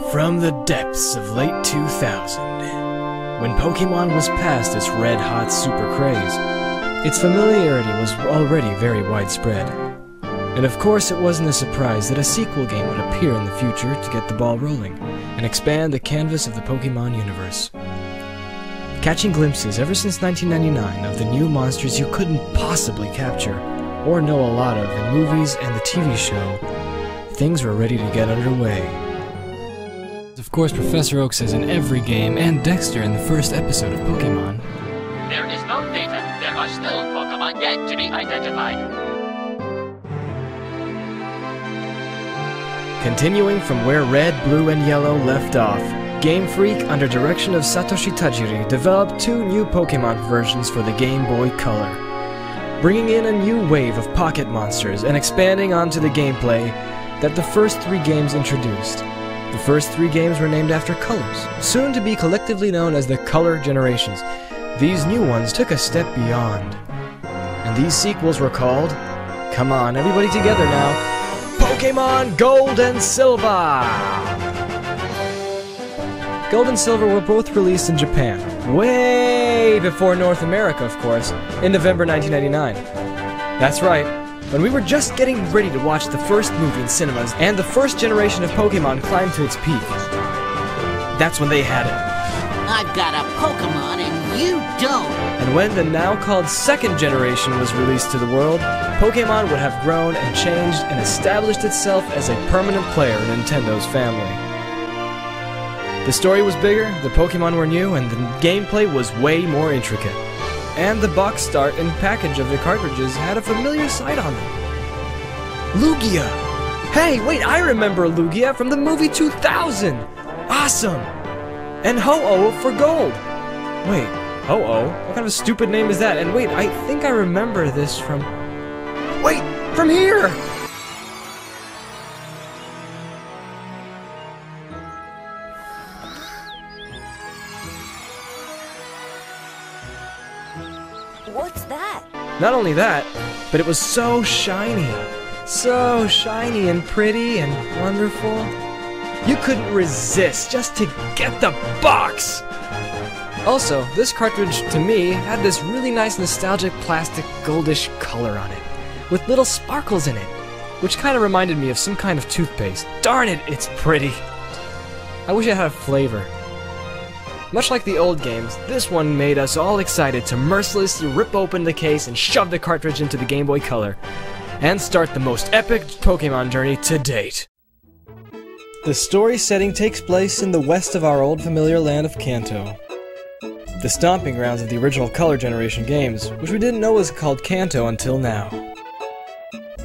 From the depths of late 2000, when Pokémon was past its red-hot super craze, its familiarity was already very widespread. And of course it wasn't a surprise that a sequel game would appear in the future to get the ball rolling, and expand the canvas of the Pokémon universe. Catching glimpses ever since 1999 of the new monsters you couldn't possibly capture, or know a lot of in movies and the TV show, things were ready to get underway. Of course, Professor Oak says in every game, and Dexter in the first episode of Pokémon, "There is no data. There are still Pokémon yet to be identified." Continuing from where Red, Blue, and Yellow left off, Game Freak, under direction of Satoshi Tajiri, developed 2 new Pokémon versions for the Game Boy Color, bringing in a new wave of pocket monsters and expanding onto the gameplay that the first 3 games introduced. The first 3 games were named after colors, soon to be collectively known as the Color Generations. These new ones took a step beyond, and these sequels were called, come on, everybody together now, Pokémon Gold and Silver! Gold and Silver were both released in Japan, way before North America, of course, in November 1999. That's right. When we were just getting ready to watch the first movie in cinemas, and the first generation of Pokémon climbed to its peak. That's when they had it. I've got a Pokémon and you don't! And when the now called second generation was released to the world, Pokémon would have grown and changed and established itself as a permanent player in Nintendo's family. The story was bigger, the Pokémon were new, and the gameplay was way more intricate. And the box start and package of the cartridges had a familiar sight on them. Lugia! Hey, wait, I remember Lugia from the movie 2000! Awesome! And Ho-Oh for gold! Wait, Ho-Oh? What kind of a stupid name is that? And wait, I think I remember this from... Wait, from here! What's that? Not only that, but it was so shiny. So shiny and pretty and wonderful. You couldn't resist just to get the box! Also, this cartridge, to me, had this really nice nostalgic plastic goldish color on it, with little sparkles in it, which kind of reminded me of some kind of toothpaste. Darn it, it's pretty! I wish it had a flavor. Much like the old games, this one made us all excited to mercilessly rip open the case and shove the cartridge into the Game Boy Color, and start the most epic Pokémon journey to date. The story setting takes place in the west of our old familiar land of Kanto, the stomping grounds of the original Color Generation games, which we didn't know was called Kanto until now.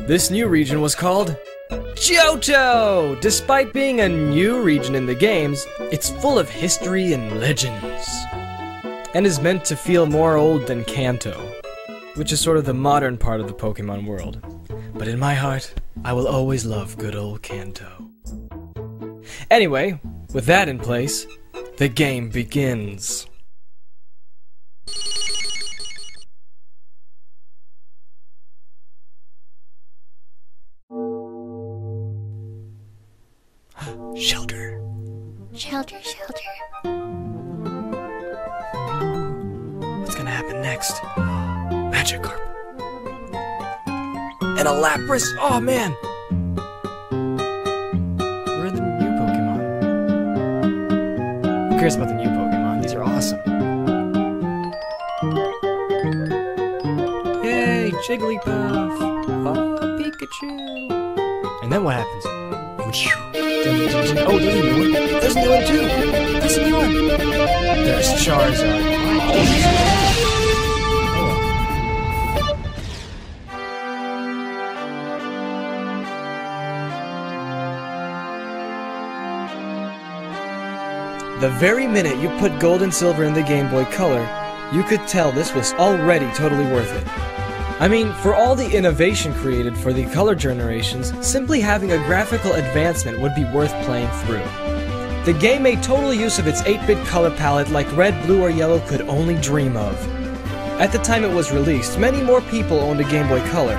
This new region was called Johto! Despite being a new region in the games, it's full of history and legends, and is meant to feel more old than Kanto, which is sort of the modern part of the Pokémon world. But in my heart, I will always love good old Kanto. Anyway, with that in place, the game begins. Shelter. Shelter, shelter. What's gonna happen next? Magikarp. And a Lapras! Oh man! Where are the new Pokemon? Who cares about the new Pokemon? These are awesome. Yay! Jigglypuff! Oh, Pikachu! And then what happens? Oh, there's a new one. There's a new one too. There's a new one. There's Charizard. The very minute you put Gold and Silver in the Game Boy Color, you could tell this was already totally worth it. I mean, for all the innovation created for the Color Generations, simply having a graphical advancement would be worth playing through. The game made total use of its 8-bit color palette like Red, Blue, or Yellow could only dream of. At the time it was released, many more people owned a Game Boy Color.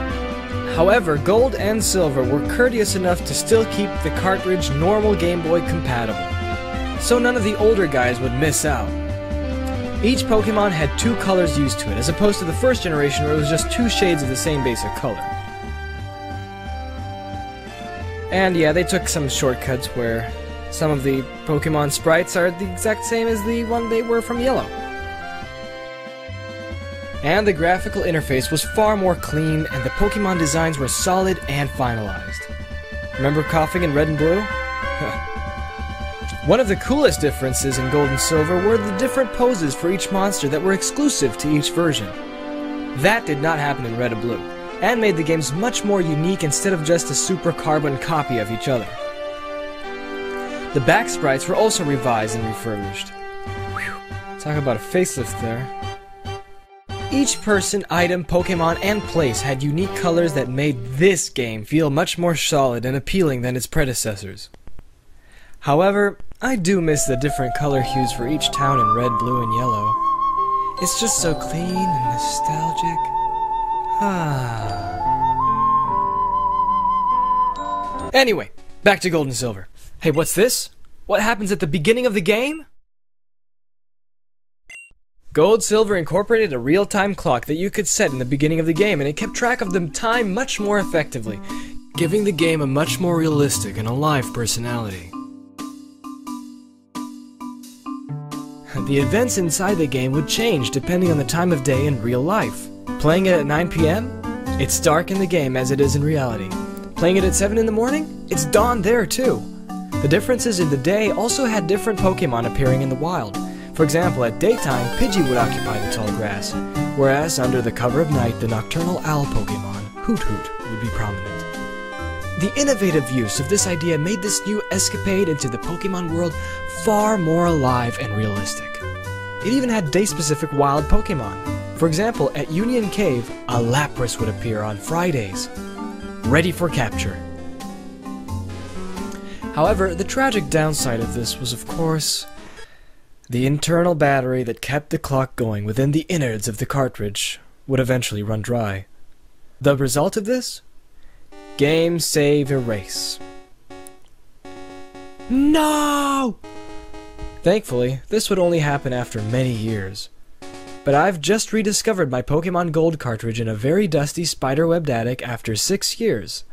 However, Gold and Silver were courteous enough to still keep the cartridge normal Game Boy compatible, so none of the older guys would miss out. Each Pokemon had 2 colors used to it, as opposed to the first generation where it was just 2 shades of the same basic color. And yeah, they took some shortcuts where some of the Pokemon sprites are the exact same as the one they were from Yellow. And the graphical interface was far more clean, and the Pokemon designs were solid and finalized. Remember coughing in Red and Blue? One of the coolest differences in Gold and Silver were the different poses for each monster that were exclusive to each version. That did not happen in Red and Blue, and made the games much more unique instead of just a super carbon copy of each other. The back sprites were also revised and refurbished. Whew. Talk about a facelift there. Each person, item, Pokemon, and place had unique colors that made this game feel much more solid and appealing than its predecessors. However, I do miss the different color hues for each town in Red, Blue, and Yellow. It's just so clean and nostalgic. Anyway, back to Gold and Silver. Hey, what's this? What happens at the beginning of the game? Gold Silver incorporated a real-time clock that you could set in the beginning of the game, and it kept track of the time much more effectively, giving the game a much more realistic and alive personality. The events inside the game would change depending on the time of day in real life. Playing it at 9 PM? It's dark in the game as it is in reality. Playing it at 7 in the morning? It's dawn there too. The differences in the day also had different Pokemon appearing in the wild. For example, at daytime, Pidgey would occupy the tall grass, whereas under the cover of night, the nocturnal owl Pokemon, Hoot Hoot, would be prominent. The innovative use of this idea made this new escapade into the Pokemon world far more alive and realistic. It even had day-specific wild Pokemon. For example, at Union Cave, a Lapras would appear on Fridays, ready for capture. However, the tragic downside of this was, of course, the internal battery that kept the clock going within the innards of the cartridge would eventually run dry. The result of this? Game save erase. No! Thankfully, this would only happen after many years. But I've just rediscovered my Pokemon Gold cartridge in a very dusty spiderwebbed attic after 6 years.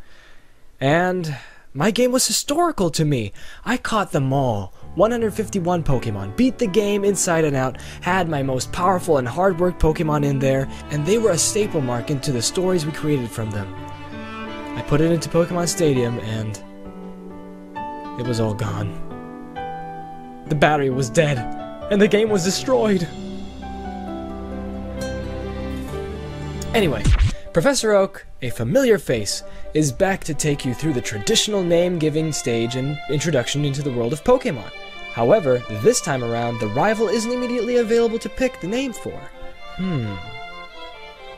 And my game was historical to me. I caught them all. 151 Pokemon, beat the game inside and out, had my most powerful and hard-worked Pokemon in there, and they were a staple mark into the stories we created from them. I put it into Pokemon Stadium, and it was all gone. The battery was dead, and the game was destroyed. Anyway, Professor Oak, a familiar face, is back to take you through the traditional name-giving stage and introduction into the world of Pokemon. However, this time around, the rival isn't immediately available to pick the name for.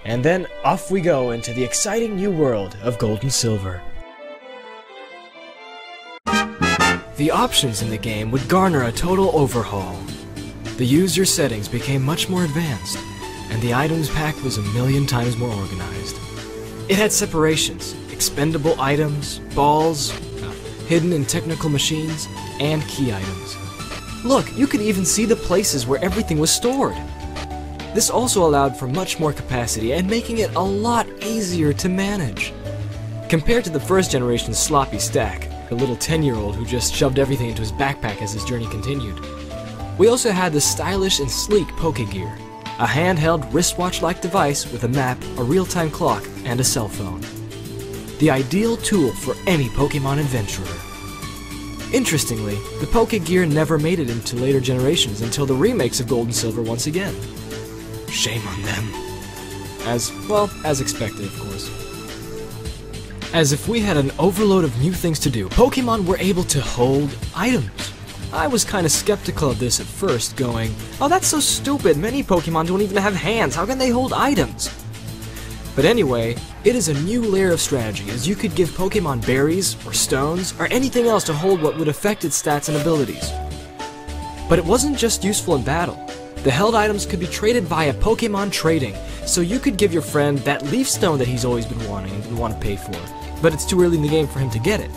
And then off we go into the exciting new world of Gold and Silver. The options in the game would garner a total overhaul. The user settings became much more advanced, and the items pack was 1,000,000 times more organized. It had separations, expendable items, balls, hidden and technical machines, and key items. Look, you could even see the places where everything was stored. This also allowed for much more capacity and making it a lot easier to manage. Compared to the first generation's sloppy stack, a little 10-year-old who just shoved everything into his backpack as his journey continued. We also had the stylish and sleek Pokégear, a handheld wristwatch-like device with a map, a real-time clock, and a cell phone. The ideal tool for any Pokemon adventurer. Interestingly, the Pokégear never made it into later generations until the remakes of Gold and Silver once again. Shame on them. As expected, of course. As if we had an overload of new things to do, Pokemon were able to hold items. I was kinda skeptical of this at first, going, oh, that's so stupid, many Pokemon don't even have hands, how can they hold items? But anyway, it is a new layer of strategy, as you could give Pokemon berries, or stones, or anything else to hold what would affect its stats and abilities. But it wasn't just useful in battle. The held items could be traded via Pokémon trading, so you could give your friend that leaf stone that he's always been wanting and didn't want to pay for, but it's too early in the game for him to get it.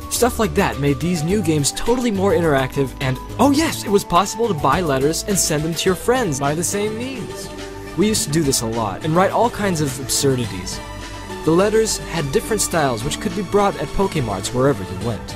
Stuff like that made these new games totally more interactive, and oh yes, it was possible to buy letters and send them to your friends by the same means. We used to do this a lot, and write all kinds of absurdities. The letters had different styles which could be brought at Pokémarts wherever you went.